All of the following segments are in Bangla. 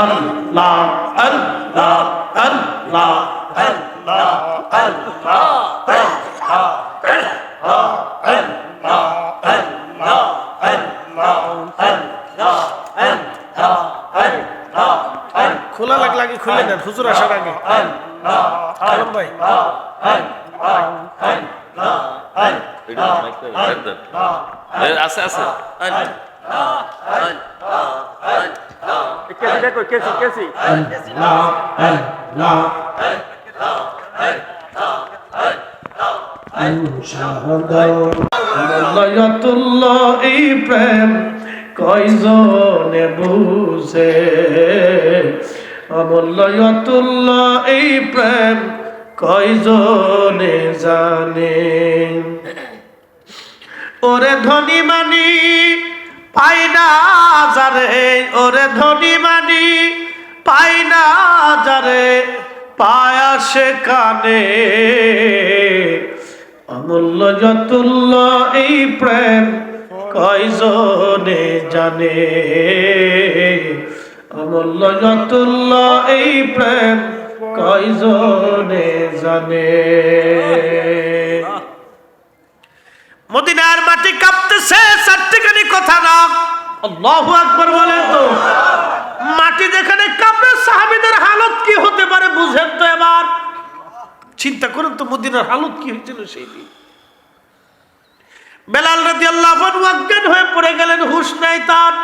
আল্লাহ আল্লাহ আল্লাহ আল্লাহ আল্লাহ খোলা লাগে খুলে দেন হুজুর আসার আগে ভাই আছে আছে এই প্রেম কয়জনে বুঝে অমূল্যতুল্লাহ এই প্রেম কয়জনে জানে ওরে ধনী মানি পাই না যারে ওরে ধনী মানি পাই না যারে পায়া সে কানে অমূল্যতুল্লাহ এই প্রেম কয়জনে জানে অমূল্যতুল্লাহ এই প্রেম কয়জনে জানে মদিনার মাটি কাঁপতেছে চারটিখানি কথা না আল্লাহু আকবার বলে তো মাটি যেখানে কাঁপে সাহাবীদের হালত কি হতে পারে বুঝেন তো এবার চিন্তা করুন তো মদিনার হালত কি হয়েছিল সেই দিন বেলাল রাদিয়াল্লাহু আনহু অজ্ঞান হয়ে পড়ে গেলেন হুঁশ নাই তার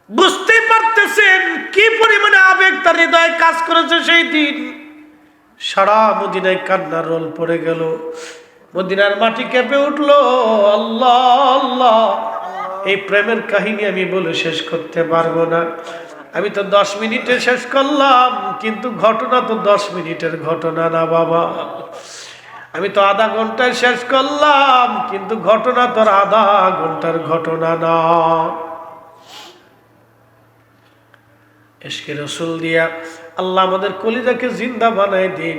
বুঝতেই পারতেছেন কি পরিমাণে আবেগ তার হৃদয়ে কাজ করেছে সেই দিন সারা মদিনায় কান্নার রোল পড়ে গেল মদিনার মাটি কেঁপে উঠলো আল্লাহ আল্লাহ এই প্রেমের কাহিনী আমি বলে শেষ করতে পারবো না আমি তো 10 মিনিটে শেষ করলাম কিন্তু ঘটনা তো 10 মিনিটের ঘটনা না বাবা আমি তো আধা ঘন্টায় শেষ করলাম কিন্তু ঘটনা তো আধা ঘন্টার ঘটনা না ইশকে রাসূল দিয়া আল্লাহ আমাদের কলিজাকে জিন্দা বানায় দিক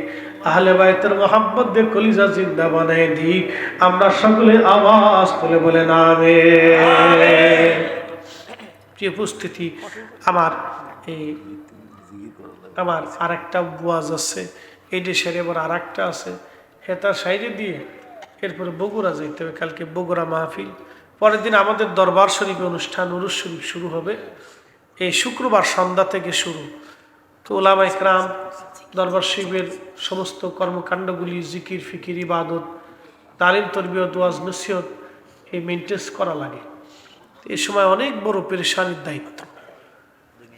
আহলে বাইতের মোহাম্মত দিয়ে কলিজা জিন্দা বানায় দিক আমরা সকলে আওয়াজ তুলে বলেন আমিন প্রিয় উপস্থিতি আমার আরেকটা ওয়াজ আছে এই দেশের এবার আরেকটা আছে হেতার সাইডে দিয়ে এরপরে বগুড়া যাইতে হবে কালকে বগুড়া মাহফিল পরের দিন আমাদের দরবার শরীফে অনুষ্ঠান উরুস শরীফ শুরু হবে এই শুক্রবার সন্ধ্যা থেকে শুরু তো উলামা ইকরাম দরবার শরীফের সমস্ত কর্মকাণ্ডগুলি জিকির ফিকির ইবাদত তালিম তরবিয়ত ওয়াজ নসিহত এই মেনটেন করা লাগে এই সময় অনেক বড় পেরেশানির দায়িত্ব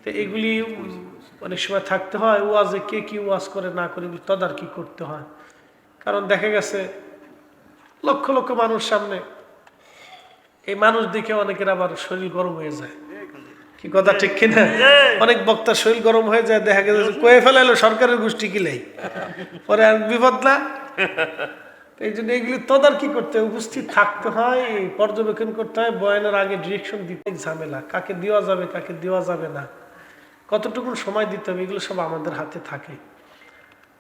তো এগুলি অনেক সময় থাকতে হয় ওয়াজে কে কি ওয়াজ করে না করে তদারকি করতে হয় কারণ দেখা গেছে লক্ষ লক্ষ মানুষ সামনে এই মানুষ দেখে অনেকের আবার শরীর গরম হয়ে যায় কি কথা ঠিক কিনা অনেক বক্তার শরীর গরম হয়ে যায় দেখা গেছে কয়ে ফেলাইলো সরকারের গোষ্ঠী কিলাই পরে আর বিপদ না এই জন্য এগুলি তদারকি করতে উপস্থিত থাকতে হয় পর্যবেক্ষণ করতে হয় বয়ানের আগে ডিরেকশন দিতে ঝামেলা কাকে দেওয়া যাবে কাকে দেওয়া যাবে না কতটুকু সময় দিতে হবে এগুলো সব আমাদের হাতে থাকে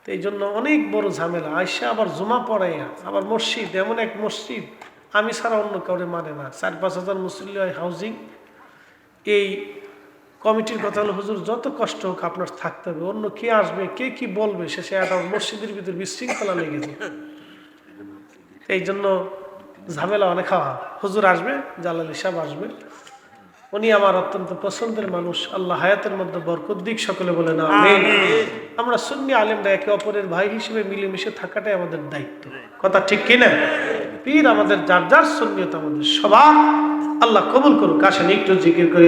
তো এই জন্য অনেক বড় ঝামেলা আইসা আবার জমা পড়াইয়া আবার মসজিদ এমন এক মসজিদ আমি ছাড়া অন্য কাউরে মানে না 4-5 হাজার মুসল্লি হয় হাউজিং এই কমিটির কথা হলো হুজুর যত কষ্ট হোক আপনার থাকতে হবে অন্য কে আসবে কে কি বলবে শেষে একটা মসজিদের ভিতরে বিশৃঙ্খলা লেগে যায় এই জন্য ঝামেলা অনেক খাওয়া হুজুর আসবে জালালি সাহেব আসবে উনি আমার অত্যন্ত পছন্দের মানুষ আল্লাহ হায়াতের মধ্যে বরকত দিক সকলে বলে না আমিন আমরা সুন্নি আলেমরা একে অপরের ভাই হিসেবে মিলেমিশে থাকাটাই আমাদের দায়িত্ব কথা ঠিক কিনা পীর আমাদের যার যার সুন্নিয়ত আমাদের সবার আল্লাহ কবুল করুক আসেন একটু জিকির করে